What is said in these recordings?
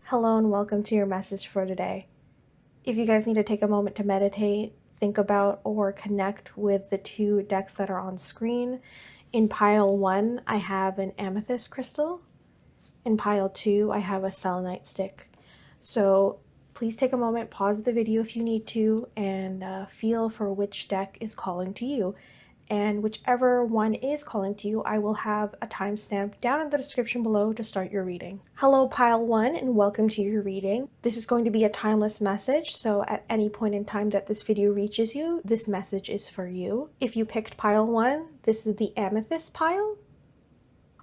Hello and welcome to your message for today. If you guys need to take a moment to meditate, think about, or connect with the two decks that are on screen, in pile 1 I have an Amethyst crystal. In pile 2 I have a Selenite stick. So please take a moment, pause the video if you need to, and feel for which deck is calling to you. And whichever one is calling to you, I will have a timestamp down in the description below to start your reading. Hello pile 1 and welcome to your reading. This is going to be a timeless message, so at any point in time that this video reaches you, this message is for you. If you picked pile 1, this is the Amethyst pile.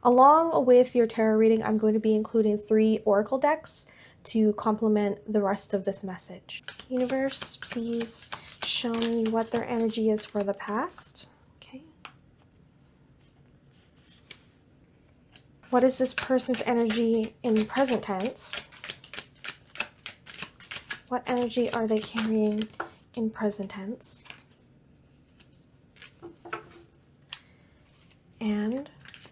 Along with your tarot reading, I'm going to be including 3 oracle decks to complement the rest of this message. Universe, please show me what their energy is for the past. What is this person's energy in present tense? What energy are they carrying in present tense? And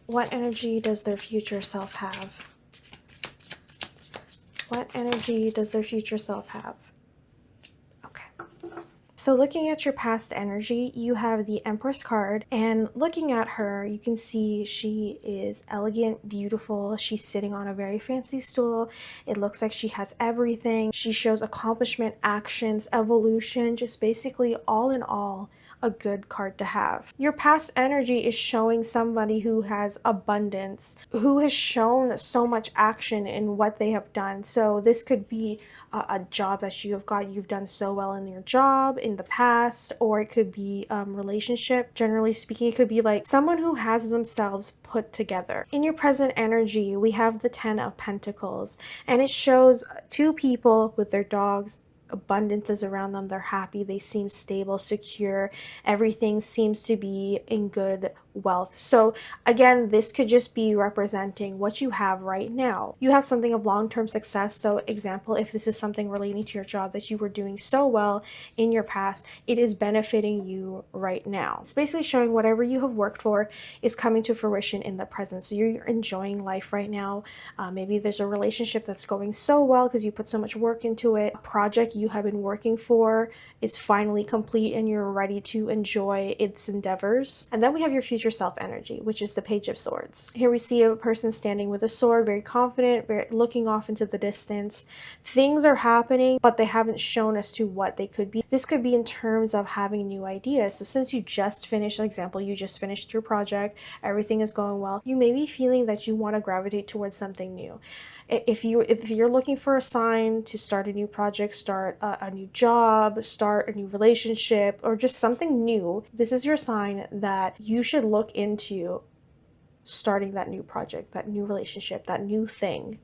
what energy does their future self have? What energy does their future self have? Okay. So looking at your past energy, you have the Empress card, and looking at her, you can see she is elegant, beautiful. She's sitting on a very fancy stool. It looks like she has everything. She shows accomplishment, actions, evolution, just basically all in all, a good card to have. Your past energy is showing somebody who has abundance, who has shown so much action in what they have done. So this could be a job that you have got, you've done so well in your job in the past, or it could be relationship. Generally speaking, it could be like someone who has themselves put together. In your present energy, we have the 10 of Pentacles, and it shows 2 people with their dogs. Abundance is around them. They're happy. They seem stable, secure. Everything seems to be in good wealth. So again, this could just be representing what you have right now. You have something of long-term success. So example, if this is something relating to your job that you were doing so well in your past, it is benefiting you right now. It's basically showing whatever you have worked for is coming to fruition in the present. So you're enjoying life right now. Maybe there's a relationship that's going so well because you put so much work into it. A project you have been working for is finally complete and you're ready to enjoy its endeavors. And then we have your future self energy, which is the Page of Swords. Here we see a person standing with a sword, very confident, looking off into the distance. Things are happening, but they haven't shown as to what they could be. This could be in terms of having new ideas. So since you just finished, for example, you just finished your project, everything is going well, you may be feeling that you want to gravitate towards something new. If you're looking for a sign to start a new project, start a new job, start a new relationship, or just something new, this is your sign that you should look into starting that new project, that new relationship, that new thing.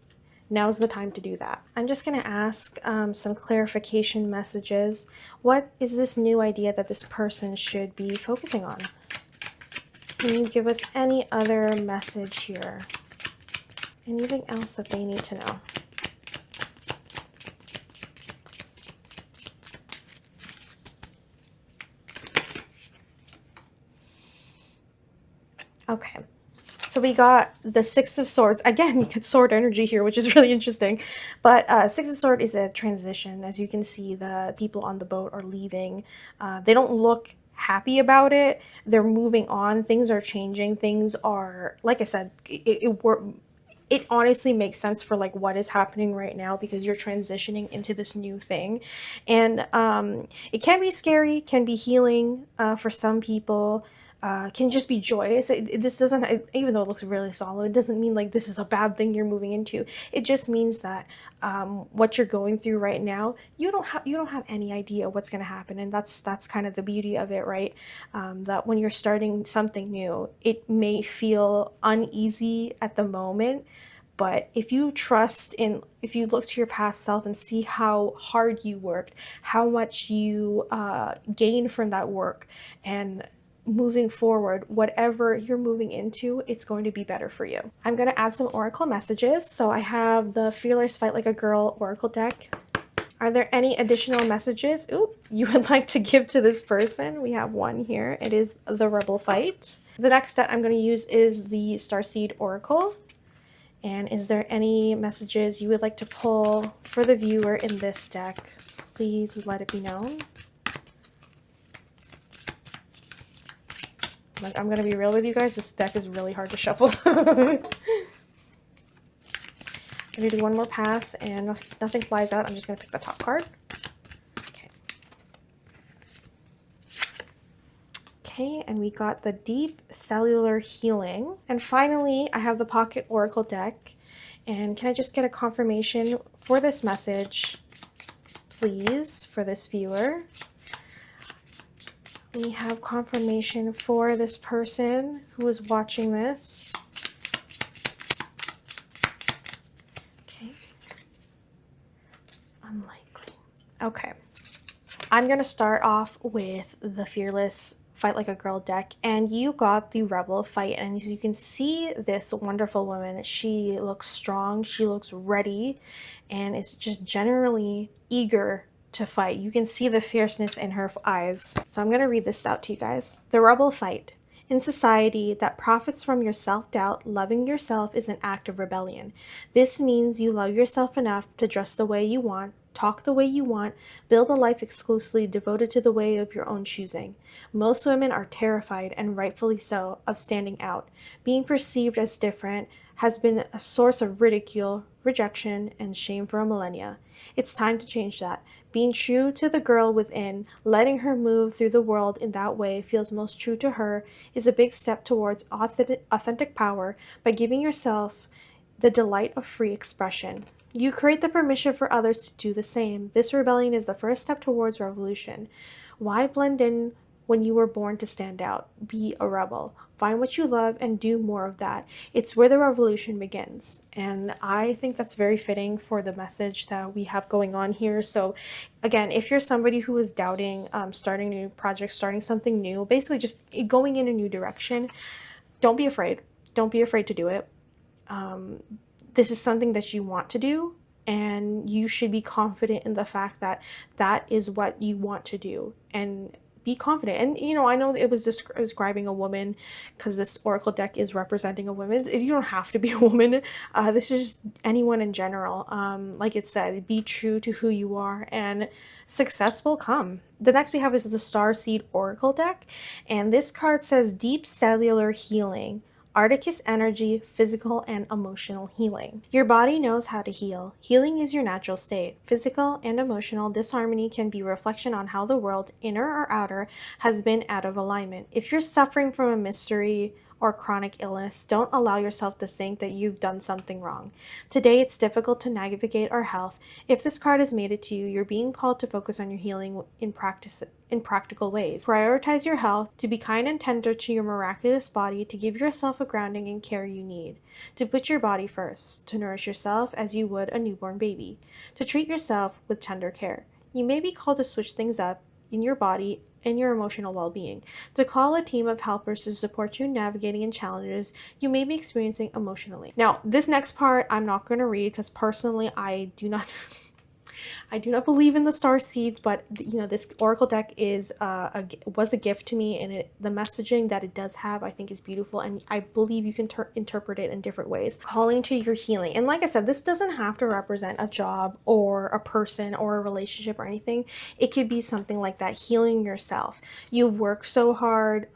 Now's the time to do that. I'm just going to ask some clarification messages. What is this new idea that this person should be focusing on? Can you give us any other message here? Anything else that they need to know? Okay, so we got the Six of Swords. Again, you get sword energy here, which is really interesting. But Six of Swords is a transition. As you can see, the people on the boat are leaving. They don't look happy about it. They're moving on. Things are changing. Things are, like I said, it honestly makes sense for like what is happening right now because you're transitioning into this new thing. And it can be scary, can be healing for some people. Can just be joyous. This doesn't, even though it looks really solid, it doesn't mean like this is a bad thing you're moving into. It just means that what you're going through right now, you don't have any idea what's going to happen, and that's kind of the beauty of it, right? That when you're starting something new, it may feel uneasy at the moment. But if you if you look to your past self and see how hard you worked, how much you gained from that work, and moving forward, whatever you're moving into, it's going to be better for you. I'm going to add some oracle messages. So I have the Fearless Fight Like a Girl oracle deck. Are there any additional messages you would like to give to this person? We have one here. It is the Rebel Fight. The next deck I'm going to use is the Starseed Oracle. And is there any messages you would like to pull for the viewer in this deck? Please let it be known. Like, I'm going to be real with you guys. This deck is really hard to shuffle. I'm going to do one more pass, and if nothing flies out, I'm just going to pick the top card. Okay, and we got the Deep Cellular Healing. And finally, I have the Pocket Oracle deck. And can I just get a confirmation for this message, please, for this viewer? We have confirmation for this person who is watching this. Okay. Unlikely. Okay. I'm going to start off with the Fearless Fight Like a Girl deck, and you got the Rebel Fight, and as you can see, this wonderful woman, she looks strong, she looks ready, and is just generally eager to fight. You can see the fierceness in her eyes. So I'm going to read this out to you guys. The Rebel Fight. In society that profits from your self-doubt, loving yourself is an act of rebellion. This means you love yourself enough to dress the way you want, talk the way you want, build a life exclusively devoted to the way of your own choosing. Most women are terrified, and rightfully so, of standing out. Being perceived as different has been a source of ridicule, rejection, and shame for millennia. It's time to change that. Being true to the girl within, letting her move through the world in that way feels most true to her, is a big step towards authentic power by giving yourself the delight of free expression. You create the permission for others to do the same. This rebellion is the first step towards revolution. Why blend in when you were born to stand out? Be a rebel. Find what you love and do more of that. It's where the revolution begins. And I think that's very fitting for the message that we have going on here. So again, if you're somebody who is doubting starting a new project, starting something new, basically just going in a new direction, don't be afraid. Don't be afraid to do it. This is something that you want to do, and you should be confident in the fact that that is what you want to do, and be confident. And you know, I know it was describing a woman because this oracle deck is representing a woman. You don't have to be a woman. This is just anyone in general. Like it said, be true to who you are, and success will come. The next we have is the Starseed Oracle deck, and this card says Deep Cellular Healing. Arcticus energy, physical and emotional healing. Your body knows how to heal. Healing is your natural state. Physical and emotional disharmony can be a reflection on how the world, inner or outer, has been out of alignment. If you're suffering from a mystery or chronic illness, don't allow yourself to think that you've done something wrong. Today, it's difficult to navigate our health. If this card has made it to you, you're being called to focus on your healing in practical ways. Prioritize your health, to be kind and tender to your miraculous body, to give yourself a grounding and care you need, to put your body first, to nourish yourself as you would a newborn baby, to treat yourself with tender care. You may be called to switch things up in your body and your emotional well-being, to call a team of helpers to support you in navigating in challenges you may be experiencing emotionally. Now, this next part I'm not going to read because personally I do not believe in the star seeds, but you know, this oracle deck was a gift to me, and the messaging that it does have, I think, is beautiful, and I believe you can interpret it in different ways. Calling to your healing, and like I said, this doesn't have to represent a job or a person or a relationship or anything. It could be something like that, healing yourself. You've worked so hard.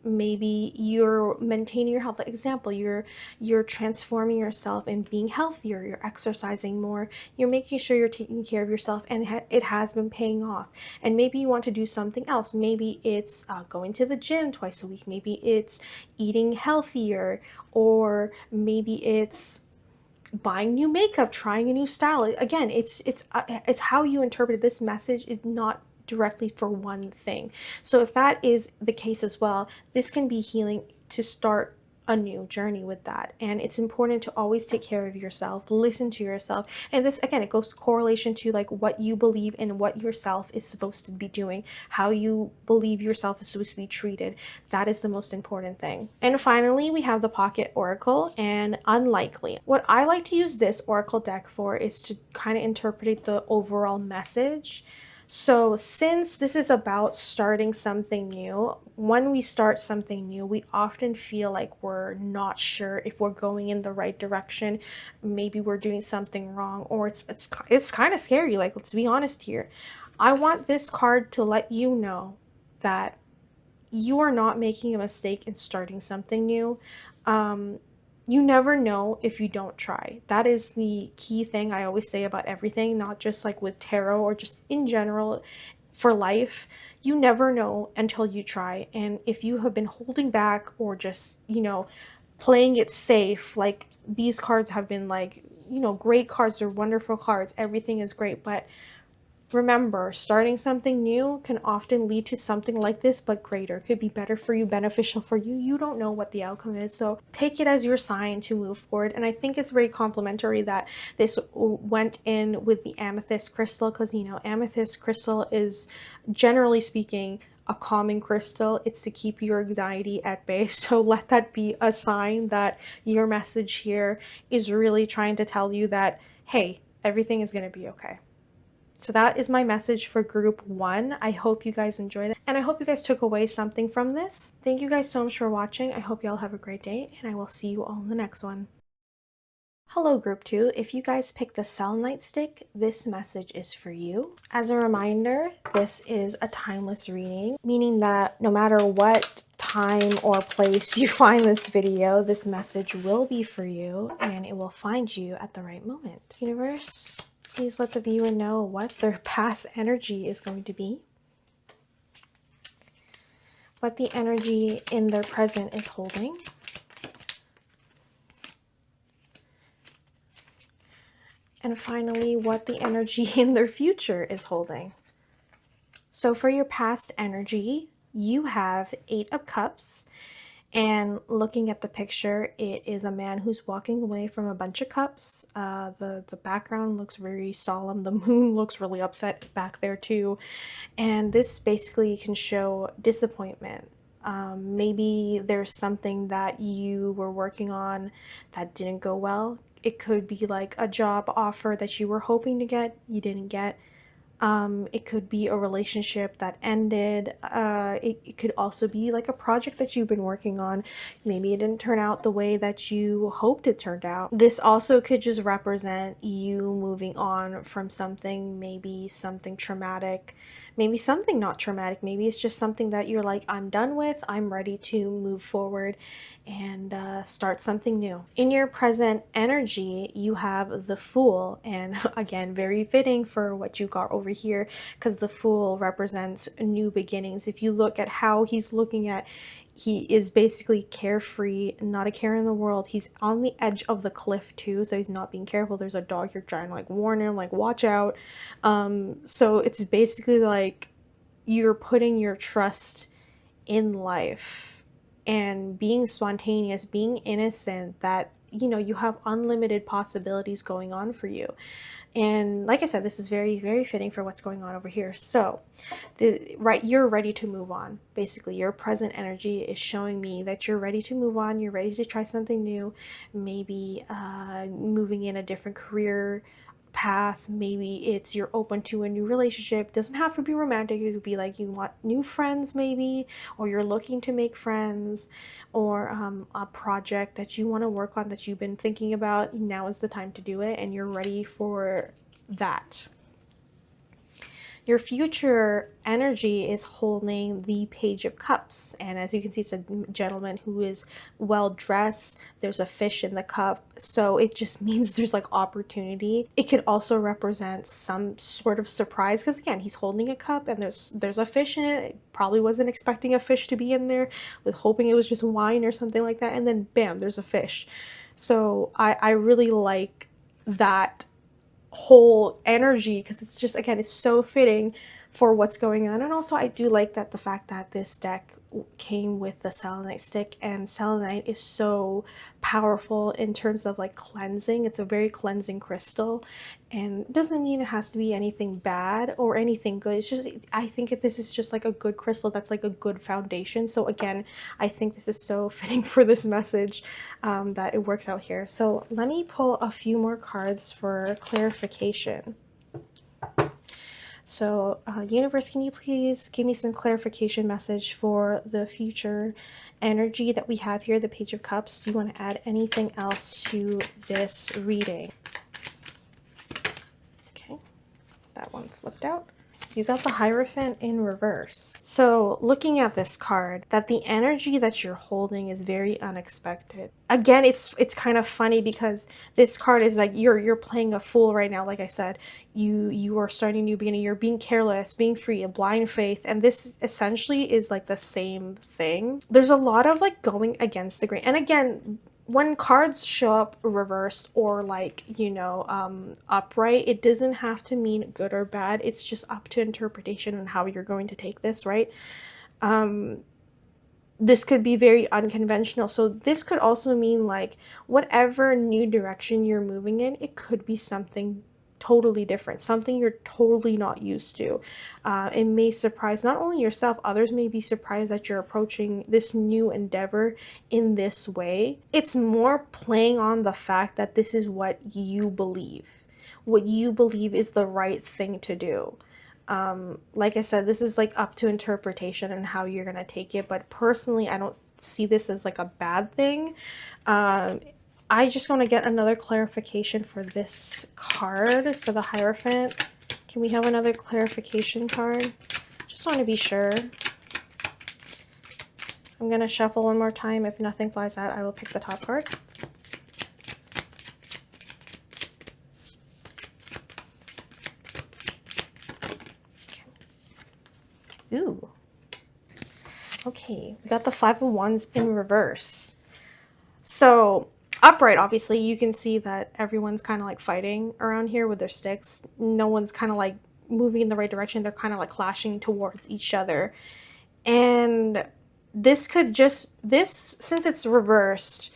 Maybe you're maintaining your health. For example, you're transforming yourself and being healthier. You're exercising more. You're making sure you're taking care of yourself, and it has been paying off. And maybe you want to do something else. Maybe it's going to the gym twice a week. Maybe it's eating healthier, or maybe it's buying new makeup, trying a new style. Again, it's how you interpret this message. Is not directly for one thing. So if that is the case as well, this can be healing to start a new journey with that. And it's important to always take care of yourself, listen to yourself. And this, again, it goes correlation to like what you believe and what yourself is supposed to be doing, how you believe yourself is supposed to be treated. That is the most important thing. And finally, we have the Pocket Oracle and Unlikely. What I like to use this oracle deck for is to kind of interpret the overall message. So since this is about starting something new, when we start something new, we often feel like we're not sure if we're going in the right direction. Maybe we're doing something wrong, or it's kind of scary. Like, let's be honest here. I want this card to let you know that you are not making a mistake in starting something new. Um, you never know if you don't try. That is the key thing I always say about everything, not just like with tarot or just in general for life. You never know until you try. And if you have been holding back or just, playing it safe, like these cards have been like, great cards, they're wonderful cards, everything is great, but remember, starting something new can often lead to something like this, but greater. It could be better for you, beneficial for you. You don't know what the outcome is, so take it as your sign to move forward. And I think it's very complimentary that this went in with the amethyst crystal, because, amethyst crystal is, generally speaking, a calming crystal. It's to keep your anxiety at bay. So let that be a sign that your message here is really trying to tell you that, hey, everything is going to be okay. So that is my message for group 1. I hope you guys enjoyed it, and I hope you guys took away something from this. Thank you guys so much for watching. I hope y'all have a great day, and I will see you all in the next one. Hello group 2, if you guys picked the Selenite stick, this message is for you. As a reminder, this is a timeless reading, meaning that no matter what time or place you find this video, this message will be for you, and it will find you at the right moment. Universe, please let the viewer know what their past energy is going to be, what the energy in their present is holding, and finally, what the energy in their future is holding. So for your past energy, you have 8 of Cups, and looking at the picture, it is a man who's walking away from a bunch of cups. The background looks very solemn. The moon looks really upset back there too. And this basically can show disappointment. Maybe there's something that you were working on that didn't go well. It could be like a job offer that you were hoping to get, you didn't get. It could be a relationship that ended. It could also be like a project that you've been working on. Maybe it didn't turn out the way that you hoped it turned out. This also could just represent you moving on from something, maybe something traumatic, maybe something not traumatic. Maybe it's just something that you're like, I'm done with, I'm ready to move forward and start something new. In your present energy, you have the Fool, and again, very fitting for what you got over here, because the Fool represents new beginnings. If you look at how he's looking at, he is basically carefree, not a care in the world. He's on the edge of the cliff too, so he's not being careful. There's a dog here trying to like warn him, like watch out. So it's basically like you're putting your trust in life and being spontaneous, being innocent, that you have unlimited possibilities going on for you. And like I said, this is very, very fitting for what's going on over here. So you're ready to move on. Basically, your present energy is showing me that you're ready to move on. You're ready to try something new, maybe moving in a different career path. Maybe it's you're open to a new relationship. It doesn't have to be romantic. It could be like you want new friends maybe, or you're looking to make friends, or a project that you want to work on that you've been thinking about. Now is the time to do it, and you're ready for that. Your future energy is holding the Page of Cups, and as you can see, it's a gentleman who is well dressed. There's a fish in the cup, so it just means there's like opportunity. It could also represent some sort of surprise, because again, he's holding a cup and there's a fish in it. Probably wasn't expecting a fish to be in there, was hoping it was just wine or something like that, and then bam, there's a fish. So I really like that whole energy, because it's just, again, it's so fitting for what's going on. And also I do like that the fact that this deck came with the selenite stick, and selenite is so powerful in terms of like cleansing. It's a very cleansing crystal, and it doesn't mean it has to be anything bad or anything good. It's just, I think this is just like a good crystal that's like a good foundation. So again, I think this is so fitting for this message, that it works out here. So let me pull a few more cards for clarification. So, universe, can you please give me some clarification message for the future energy that we have here, the Page of Cups? Do you want to add anything else to this reading? Okay, that one flipped out. You got the Hierophant in reverse. So looking at this card, that the energy that you're holding is very unexpected. Again, it's kind of funny because this card is like you're playing a fool right now. Like I said, you are starting a new beginning. You're being careless, being free, a blind faith, and this essentially is like the same thing. There's a lot of like going against the grain. And again, when cards show up reversed or like, you know, upright, it doesn't have to mean good or bad. It's just up to interpretation and how you're going to take this, right? This could be very unconventional. So this could also mean like whatever new direction you're moving in, it could be something totally different, something you're totally not used to. It may surprise not only yourself, others may be surprised that you're approaching this new endeavor in this way. It's more playing on the fact that this is what you believe is the right thing to do. Like I said, this is like up to interpretation and how you're gonna take it, but personally I don't see this as like a bad thing. I just want to get another clarification for this card, for the Hierophant. Can we have another clarification card? Just want to be sure. I'm going to shuffle one more time. If nothing flies out, I will pick the top card. Okay. Ooh. Okay, we got the Five of Wands in reverse. So upright, obviously, you can see that everyone's kind of like fighting around here with their sticks. No one's kind of like moving in the right direction. They're kind of like clashing towards each other. And this could just, since it's reversed,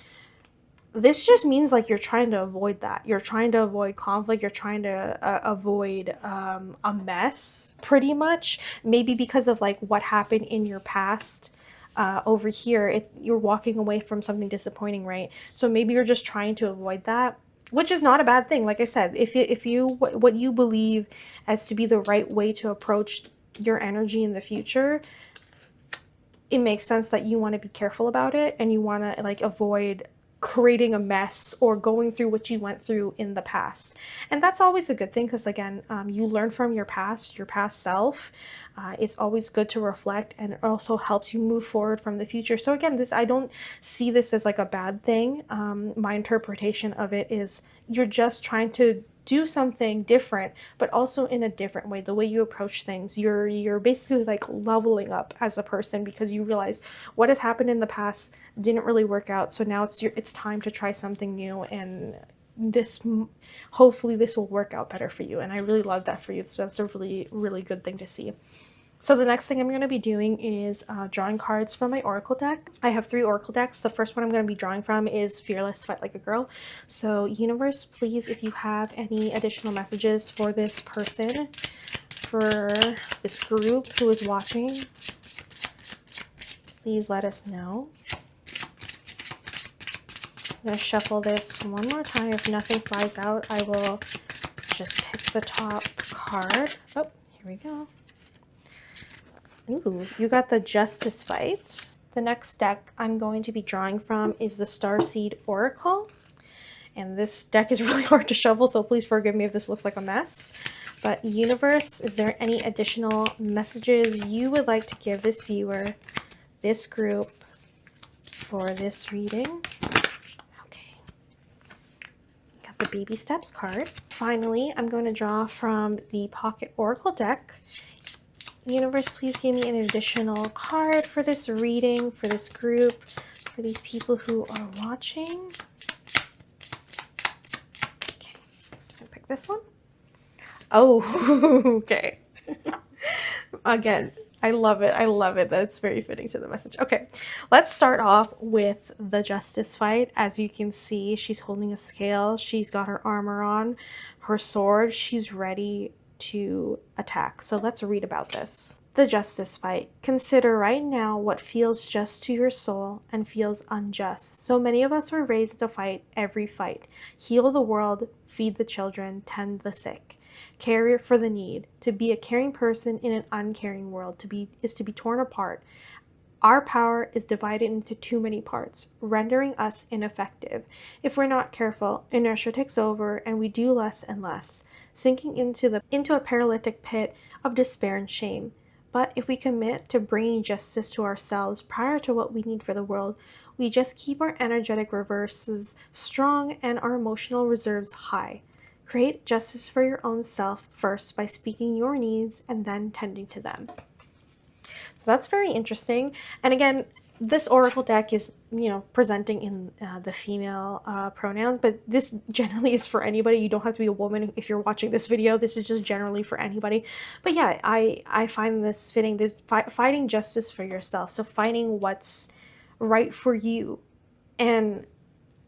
this just means like you're trying to avoid that. You're trying to avoid conflict. You're trying to avoid a mess, pretty much. Maybe because of like what happened in your past. Over here, you're walking away from something disappointing, right? So maybe you're just trying to avoid that, which is not a bad thing. Like I said, if you what you believe as to be the right way to approach your energy in the future, it makes sense that you want to be careful about it and you want to like avoid creating a mess or going through what you went through in the past. And that's always a good thing because again, you learn from your past self. It's always good to reflect, and it also helps you move forward from the future. So again, I don't see this as like a bad thing. My interpretation of it is you're just trying to do something different, but also in a different way. The way you approach things, you're basically like leveling up as a person because you realize what has happened in the past didn't really work out. So now it's time to try something new, and hopefully this will work out better for you. And I really love that for you. So that's a really, really good thing to see. So the next thing I'm going to be doing is drawing cards from my Oracle deck. I have 3 Oracle decks. The first one I'm going to be drawing from is Fearless, Fight Like a Girl. So universe, please, if you have any additional messages for this person, for this group who is watching, please let us know. I'm going to shuffle this one more time. If nothing flies out, I will just pick the top card. Oh, here we go. Ooh, you got the Justice Fight. The next deck I'm going to be drawing from is the Starseed Oracle. And this deck is really hard to shuffle, so please forgive me if this looks like a mess. But universe, is there any additional messages you would like to give this viewer, this group, for this reading? Okay. Got the Baby Steps card. Finally, I'm going to draw from the Pocket Oracle deck. Universe, please give me an additional card for this reading, for this group, for these people who are watching. Okay, I'm just gonna pick this one. Oh, okay. Again, I love it. I love it. That's very fitting to the message. Okay, let's start off with the Justice Fight. As you can see, she's holding a scale. She's got her armor on, her sword. She's ready to attack. So let's read about this. The Justice Fight. Consider right now what feels just to your soul and feels unjust. So many of us were raised to fight every fight. Heal the world, feed the children, tend the sick. care for the need. To be a caring person in an uncaring world is to be torn apart. Our power is divided into too many parts, rendering us ineffective. If we're not careful, inertia takes over and we do less and less, sinking into a paralytic pit of despair and shame. But if we commit to bringing justice to ourselves prior to what we need for the world, we just keep our energetic reverses strong and our emotional reserves high. Create justice for your own self first by speaking your needs and then tending to them. So that's very interesting. And again, this oracle deck is, presenting in the female pronouns, but this generally is for anybody. You don't have to be a woman if you're watching this video. This is just generally for anybody. But yeah, I find this fitting. This fighting justice for yourself. So finding what's right for you. And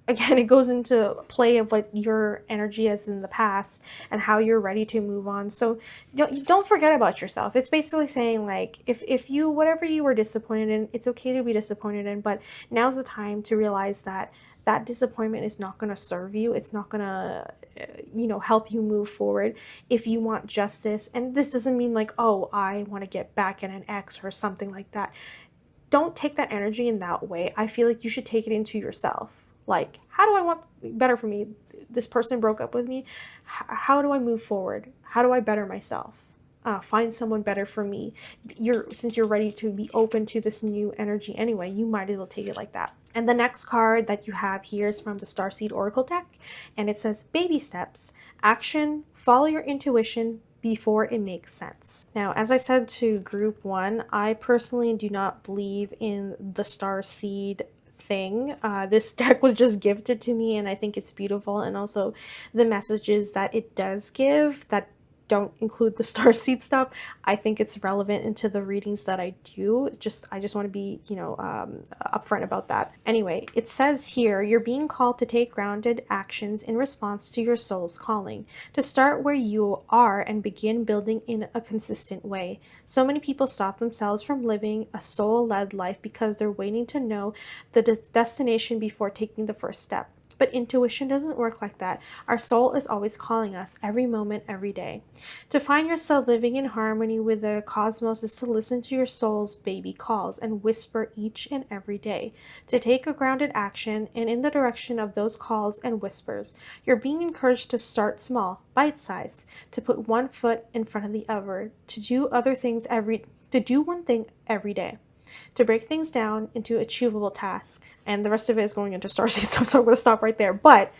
again, it goes into play of what your energy is in the past and how you're ready to move on. So don't forget about yourself. It's basically saying, like, if you, whatever you were disappointed in, it's okay to be disappointed in, but now's the time to realize that that disappointment is not going to serve you. It's not going to, help you move forward. If you want justice, and this doesn't mean like, oh, I want to get back at an ex or something like that. Don't take that energy in that way. I feel like you should take it into yourself. Like, how do I want better for me? This person broke up with me. How do I move forward? How do I better myself? Find someone better for me. Since you're ready to be open to this new energy anyway, you might as well take it like that. And the next card that you have here is from the Starseed Oracle deck, and it says baby steps, action, follow your intuition before it makes sense. Now, as I said to group 1, I personally do not believe in the Starseed thing. This deck was just gifted to me and I think it's beautiful, and also the messages that it does give that don't include the starseed stuff, I think it's relevant into the readings that I do. I just want to be, upfront about that. Anyway, it says here, you're being called to take grounded actions in response to your soul's calling, to start where you are and begin building in a consistent way. So many people stop themselves from living a soul-led life because they're waiting to know the destination before taking the first step. But intuition doesn't work like that. Our soul is always calling us every moment, every day. To find yourself living in harmony with the cosmos is to listen to your soul's baby calls and whisper each and every day. To take a grounded action and in the direction of those calls and whispers, you're being encouraged to start small, bite-sized, to put one foot in front of the other, to do one thing every day. To break things down into achievable tasks. And the rest of it is going into starseed stuff, so I'm going to stop right there. But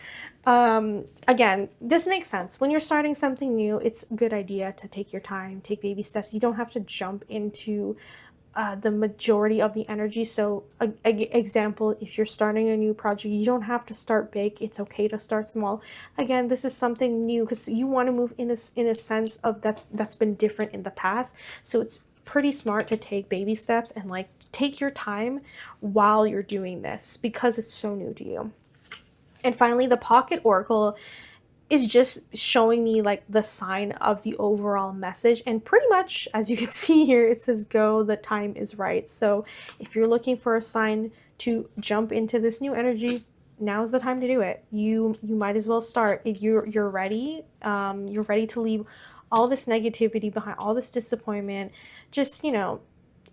again, this makes sense. When you're starting something new, it's a good idea to take your time, take baby steps. You don't have to jump into the majority of the energy. So example, if you're starting a new project, you don't have to start big. It's okay to start small. Again, this is something new because you want to move in a sense of that's been different in the past. So it's pretty smart to take baby steps and like take your time while you're doing this because it's so new to you. And finally, the Pocket Oracle is just showing me like the sign of the overall message, and pretty much as you can see here, it says go, the time is right. So if you're looking for a sign to jump into this new energy, now's the time to do it. You might as well start. You're ready. You're ready to leave all this negativity behind, all this disappointment. Just,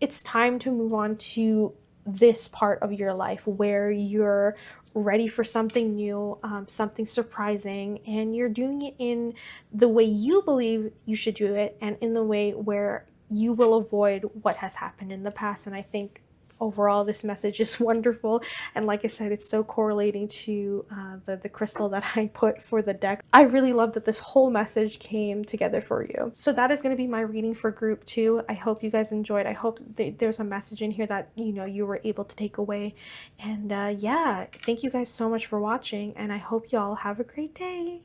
it's time to move on to this part of your life where you're ready for something new, something surprising, and you're doing it in the way you believe you should do it and in the way where you will avoid what has happened in the past. And I think overall this message is wonderful, and like I said, it's so correlating to the crystal that I put for the deck. I really love that this whole message came together for you. So that is going to be my reading for group 2. I hope you guys enjoyed. I hope there's a message in here that you were able to take away. And yeah, thank you guys so much for watching, and I hope y'all have a great day.